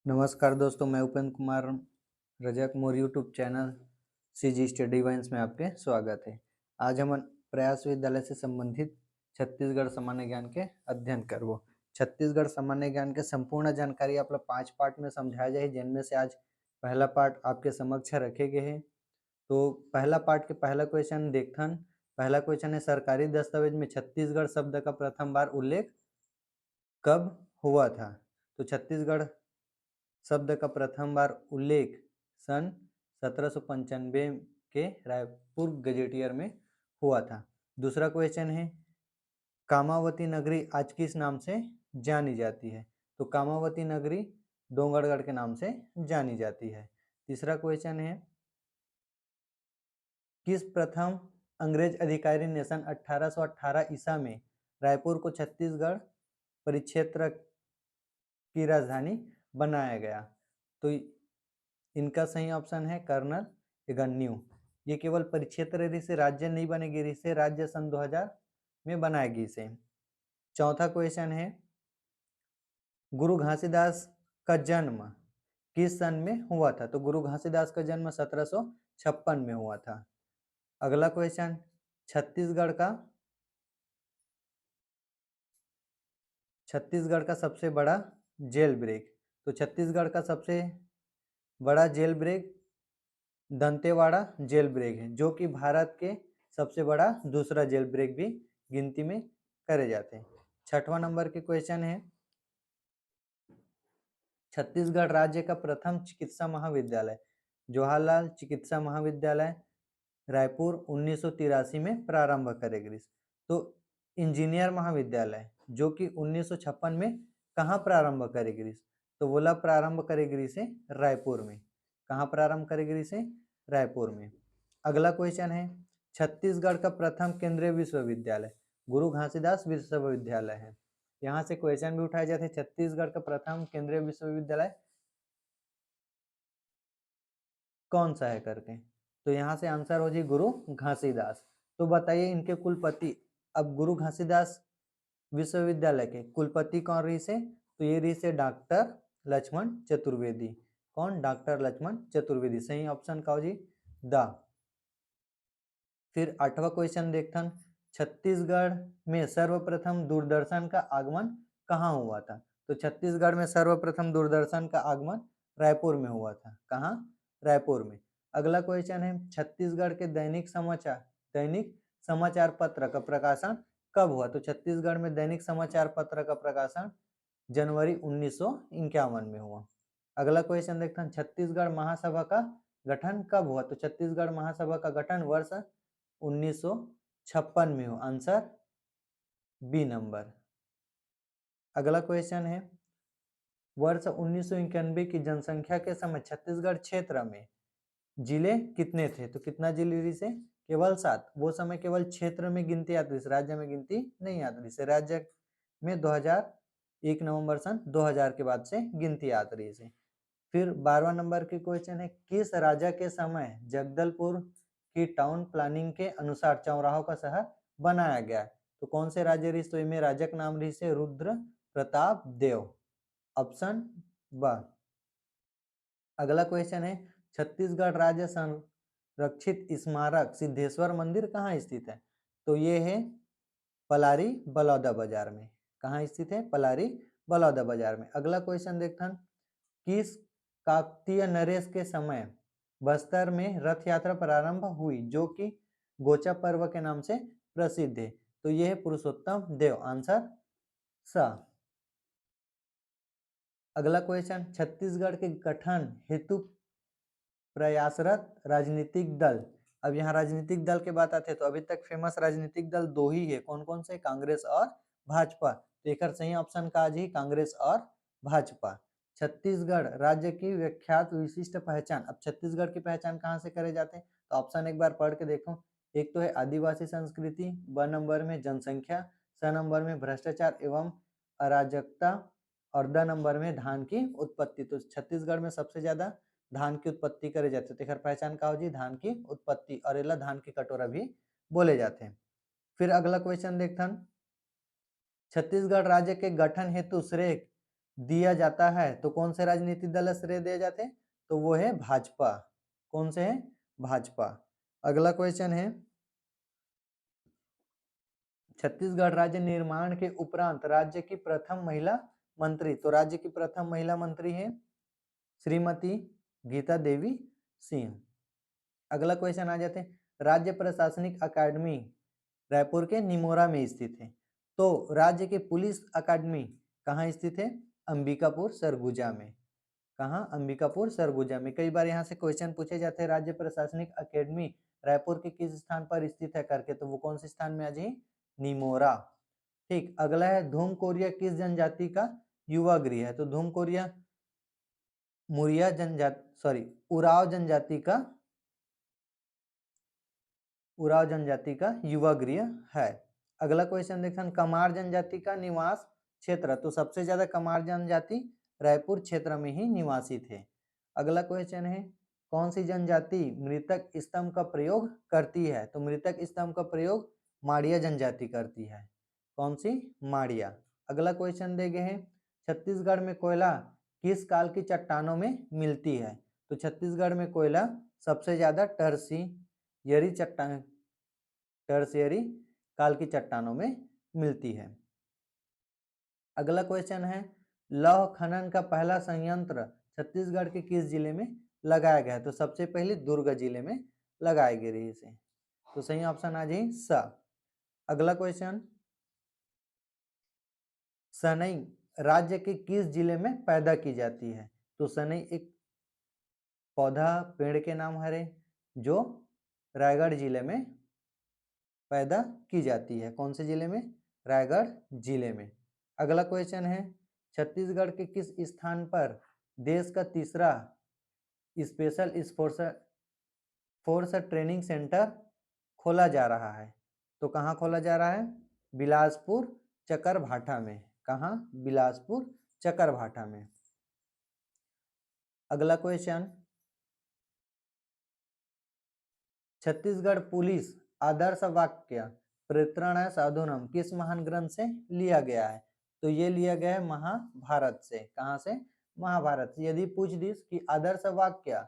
नमस्कार दोस्तों, मैं उपेंद्र कुमार रजक मोर YouTube channel CG study vines में आपके स्वागत है। आज हम प्रयास विद्यालय से संबंधित छत्तीसगढ़ सामान्य ज्ञान के अध्ययन करबो। छत्तीसगढ़ सामान्य ज्ञान के संपूर्ण जानकारी आप 5 पार्ट में समझाया जाए, जिनमें से आज पहला पार्ट आपके समक्ष रखे गए हैं। तो पहला पार्ट के पहला क्वेश्चन देखथन। पहला क्वेश्चन है, सरकारी दस्तावेज में छत्तीसगढ़ शब्द का प्रथम बार उल्लेख कब हुआ था? तो छत्तीसगढ़ शब्द का प्रथम बार उल्लेख सन 1795 के रायपुर गजेटियर में हुआ था। दूसरा क्वेश्चन है, कामावती नगरी आज किस नाम से जानी जाती है? तो कामावती नगरी डोंगरगढ़ के नाम से जानी जाती है। तीसरा क्वेश्चन है, किस प्रथम अंग्रेज अधिकारी ने सन 1818 ईसा में रायपुर को छत्तीसगढ़ परिक्षेत्र की राजधानी बनाया गया? तो इनका सही ऑप्शन है कर्नल इगन्यू। ये केवल परिक्षेत्र रही से राज्य नहीं बनेगी, रही से राज्य सन 2000 में बनाएगी इसे। चौथा क्वेश्चन है, गुरु घासीदास का जन्म किस सन में हुआ था? तो गुरु घासीदास का जन्म 1756 में हुआ था। अगला क्वेश्चन, छत्तीसगढ़ का सबसे बड़ा जेल ब्रेक। तो छत्तीसगढ़ का सबसे बड़ा jail break Dantewada jail break है, जो कि भारत के सबसे बड़ा दूसरा जेल ब्रेक भी गिनती में करे जाते हैं। छठवां नंबर के क्वेश्चन है, छत्तीसगढ़ राज्य का प्रथम चिकित्सा महाविद्यालय जवाहरलाल चिकित्सा महाविद्यालय रायपुर 1983 में प्रारंभ करे गई। तो इंजीनियर महाविद्यालय जो कि 1956 में कहाँ प्रारंभ करे गई? तो बोला प्रारंभ करे गई से रायपुर में। कहाँ प्रारंभ करे गई से? रायपुर में। अगला क्वेश्चन है, छत्तीसगढ़ का प्रथम केंद्रीय विश्वविद्यालय गुरु घासीदास विश्वविद्यालय है। यहाँ से क्वेश्चन भी उठाए जाते हैं, छत्तीसगढ़ का प्रथम केंद्रीय विश्वविद्यालय कौन सा है करके। तो यहाँ से आंसर हो जी गुरु घासीदास। तो बताइए इनके कुलपति, अब गुरु घासीदास विश्वविद्यालय के कुलपति कौन रही से? तो ये रही से डॉक्टर लक्ष्मण चतुर्वेदी। कौन? डॉक्टर लक्ष्मण चतुर्वेदी। सही ऑप्शन का हो जी द। फिर 8वां क्वेश्चन देखथन, छत्तीसगढ़ में सर्वप्रथम दूरदर्शन का आगमन कहाँ हुआ था? तो छत्तीसगढ़ में सर्वप्रथम दूरदर्शन का आगमन रायपुर में हुआ था। कहाँ? रायपुर में। अगला क्वेश्चन है, छत्तीसगढ़ के दैनिक समाचार पत्र का प्रकाशन कब हुआ? तो छत्तीसगढ़ में दैनिक समाचार पत्र का प्रकाशन जनवरी 1951 में हुआ। अगला क्वेश्चन देखते हैं, छत्तीसगढ़ महासभा का गठन कब हुआ? तो छत्तीसगढ़ महासभा का गठन वर्ष 1956 में हुआ। Answer B number. अगला क्वेश्चन है, वर्ष 1991 की जनसंख्या के समय छत्तीसगढ़ क्षेत्र में जिले कितने थे? तो कितना जिले रही से? केवल 7। वो समय केवल क्षेत्र में गिनती आती थी, राज्य में गिनती नहीं आती थी। राज्य में 2001 नवंबर सन 2000 के बाद से गिनती आती रही से। फिर 12वां नंबर के क्वेश्चन है, किस राजा के समय जगदलपुर की टाउन प्लानिंग के अनुसार चौराहों का शहर बनाया गया? तो कौन से राजा रही? तो इनमें राजा का नाम रही से रुद्र प्रताप देव। ऑप्शन ब। अगला क्वेश्चन है, छत्तीसगढ़ राज्य संरक्षित स्मारक सिद्धेश्वर मंदिर कहाँ स्थित है? तो ये है पलारी बलौदा बाजार में। कहाँ स्थित है? पलारी बलौदा बाजार में। अगला क्वेश्चन देखते हैं, किस काकतीय नरेश के समय बस्तर में रथ यात्रा प्रारंभ हुई, जो कि गोचा पर्व के नाम से प्रसिद्ध है? तो यह है पुरुषोत्तम देव। आंसर सा। अगला क्वेश्चन, छत्तीसगढ़ के गठन हेतु प्रयासरत राजनीतिक दल। अब यहाँ राजनीतिक दल के बात आते हैं, तो अभी तक फेमस राजनीतिक दल 2 ही है। कौन कौन से? कांग्रेस और भाजपा। तो एक सही ऑप्शन का आज ही कांग्रेस और भाजपा। छत्तीसगढ़ राज्य की विख्यात विशिष्ट पहचान। अब छत्तीसगढ़ की पहचान कहाँ से करे जाते हैं? तो ऑप्शन एक बार पढ़ के देखो। एक तो है आदिवासी संस्कृति, ब नंबर में जनसंख्या, स नंबर में भ्रष्टाचार एवं अराजकता, और द नंबर में धान की उत्पत्ति। तो छत्तीसगढ़ में सबसे ज्यादा धान की उत्पत्ति करे जाते, तो पहचान का हो जी धान की उत्पत्ति, और एला धान की कटोरा भी बोले जाते हैं। फिर अगला क्वेश्चन देखते हैं, छत्तीसगढ़ राज्य के गठन हेतु श्रेय दिया जाता है तो कौन से राजनीतिक दल श्रेय दिया जाते हैं? तो वो है भाजपा। कौन से है? भाजपा। अगला क्वेश्चन है, छत्तीसगढ़ राज्य निर्माण के उपरांत राज्य की प्रथम महिला मंत्री, तो राज्य की प्रथम महिला मंत्री है श्रीमती गीता देवी सिंह। अगला क्वेश्चन आ जाते हैं, राज्य प्रशासनिक अकादमी रायपुर के निमोरा में स्थित है, तो राज्य की पुलिस अकादमी कहाँ स्थित है? अंबिकापुर सरगुजा में। कहाँ? अंबिकापुर सरगुजा में। कई बार यहाँ से क्वेश्चन पूछे जाते हैं, राज्य प्रशासनिक अकेडमी रायपुर के किस स्थान पर स्थित है करके, तो वो कौन से स्थान में आ जाए? निमोरा। ठीक। अगला है, धूम कोरिया किस जनजाति का युवा गृह है? तो धूम कोरिया मुरिया जनजाति उराव जनजाति का युवा गृह है। अगला क्वेश्चन देखते हैं, कमार जनजाति का निवास क्षेत्र, तो सबसे ज्यादा कमार जनजाति रायपुर क्षेत्र में ही निवासी थे। अगला क्वेश्चन है, कौन सी जनजाति मृतक स्तंभ का प्रयोग करती है? तो मृतक स्तंभ का प्रयोग माड़िया जनजाति करती है। कौन सी? माड़िया। अगला क्वेश्चन दे गए हैं, छत्तीसगढ़ में कोयला किस काल की चट्टानों में मिलती है? तो छत्तीसगढ़ में कोयला सबसे ज्यादा टर्शियरी काल की चट्टानों में मिलती है। अगला क्वेश्चन है, लौह खनन का पहला संयंत्र छत्तीसगढ़ के किस जिले में लगाया गया है? तो सबसे पहले दुर्ग जिले में लगाई गई इसे, तो सही ऑप्शन आ जाए स। अगला क्वेश्चन, सनई राज्य के किस जिले में पैदा की जाती है? तो सनई एक पौधा पेड़ के नाम है जो रायगढ़ जिले में पैदा की जाती है। कौन से जिले में? रायगढ़ जिले में। अगला क्वेश्चन है, छत्तीसगढ़ के किस स्थान पर देश का तीसरा स्पेशल फोर्स ट्रेनिंग सेंटर खोला जा रहा है? तो कहाँ खोला जा रहा है? बिलासपुर चकरभाठा में। कहाँ? बिलासपुर चकरभाठा में। अगला क्वेश्चन, छत्तीसगढ़ पुलिस आदर्श वाक्य प्रेरणा साधुनम किस महान ग्रंथ से लिया गया है? तो ये लिया गया है महाभारत से। कहाँ से? महाभारत से। यदि पूछ दी कि आदर्श वाक्य,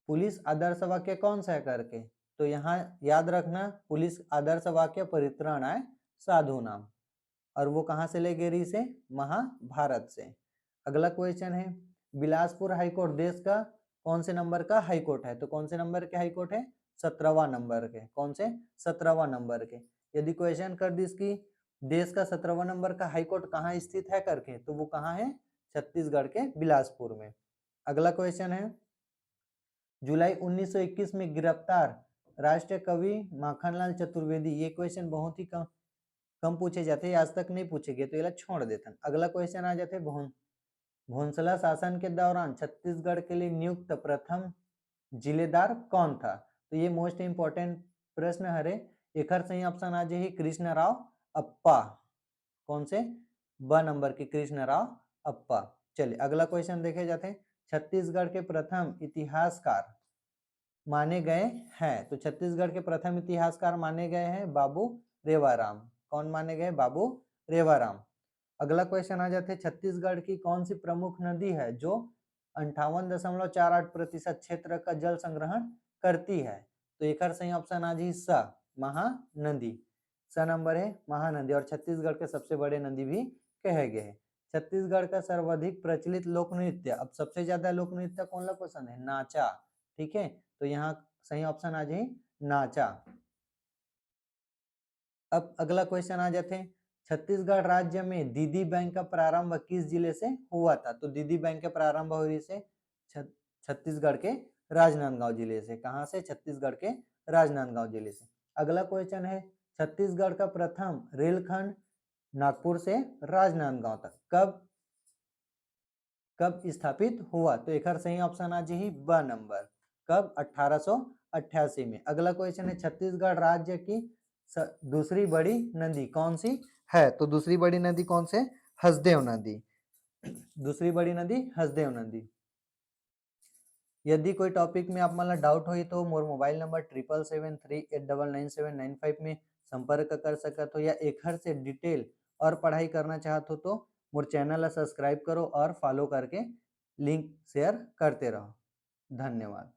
पुलिस आदर्श वाक्य कौन सा है करके, तो यहाँ याद रखना पुलिस आदर्श वाक्य परित्राणाय साधुनाम, और वो कहाँ से ले गई से? महाभारत से। अगला क्वेश्चन है, बिलासपुर हाईकोर्ट देश का कौन से नंबर का हाईकोर्ट है? तो कौन से नंबर के हाईकोर्ट है? 17वां नंबर के। कौन से? 17वां नंबर के। यदि क्वेश्चन कर दी कि देश का 17वां नंबर का हाईकोर्ट कहाँ स्थित है करके, तो वो कहाँ है? छत्तीसगढ़ के बिलासपुर में। अगला क्वेश्चन है, जुलाई 1921 में गिरफ्तार राष्ट्रीय कवि माखनलाल चतुर्वेदी, ये क्वेश्चन बहुत ही कम पूछे जाते हैं, आज तक नहीं पूछे गए, तो ये छोड़ देते हैं। अगला क्वेश्चन आ जाते हैं, भोंसला शासन के दौरान छत्तीसगढ़ के लिए नियुक्त प्रथम जिलेदार कौन था? तो ये मोस्ट इंपोर्टेंट प्रश्न है। एकर सही ऑप्शन आ जाए कृष्णराव अप्पा। कौन से? ब नंबर की कृष्णराव अप्पा। चलिए अगला क्वेश्चन देखे जाते हैं, छत्तीसगढ़ के प्रथम इतिहासकार माने गए हैं? तो छत्तीसगढ़ के प्रथम इतिहासकार माने गए हैं बाबू रेवाराम। कौन माने गए? बाबू रेवाराम। अगला क्वेश्चन आ जाते हैं, छत्तीसगढ़ की कौन सी प्रमुख नदी है जो 58.48% क्षेत्र का जल संग्रहण करती है? तो एक सही ऑप्शन आ जी स, महानदी। स नंबर है महानदी, और छत्तीसगढ़ के सबसे बड़े नदी भी कहे गए हैं। छत्तीसगढ़ का सर्वाधिक प्रचलित लोक नृत्य, अब सबसे ज्यादा लोक नृत्य कौन सा पसंद है? नाचा। ठीक है, तो यहाँ सही ऑप्शन आ जाए नाचा। अब अगला क्वेश्चन आ जाते हैं, छत्तीसगढ़ राज्य में दीदी बैंक का प्रारंभ किस जिले से हुआ था? तो दीदी बैंक का प्रारंभ हुई से छत्तीसगढ़ के राजनांदगांव जिले से। कहां से? छत्तीसगढ़ के राजनांदगांव जिले से। अगला क्वेश्चन है, छत्तीसगढ़ का प्रथम रेलखंड नागपुर से राजनांदगांव तक कब स्थापित हुआ? तो एक सही ऑप्शन आ जाए ब नंबर। कब? 1888 में। अगला क्वेश्चन है, छत्तीसगढ़ राज्य की दूसरी बड़ी नदी कौन सी है? तो दूसरी बड़ी नदी कौन से? हसदेव नदी। दूसरी बड़ी नदी हसदेव नदी। यदि कोई टॉपिक में आप मला डाउट हो तो मोर मोबाइल नंबर 7773899795 में संपर्क कर सकत हो, या एक से डिटेल और पढ़ाई करना चाहत हो तो मोर चैनल ला सब्सक्राइब करो और फॉलो करके लिंक शेयर करते रहो। धन्यवाद।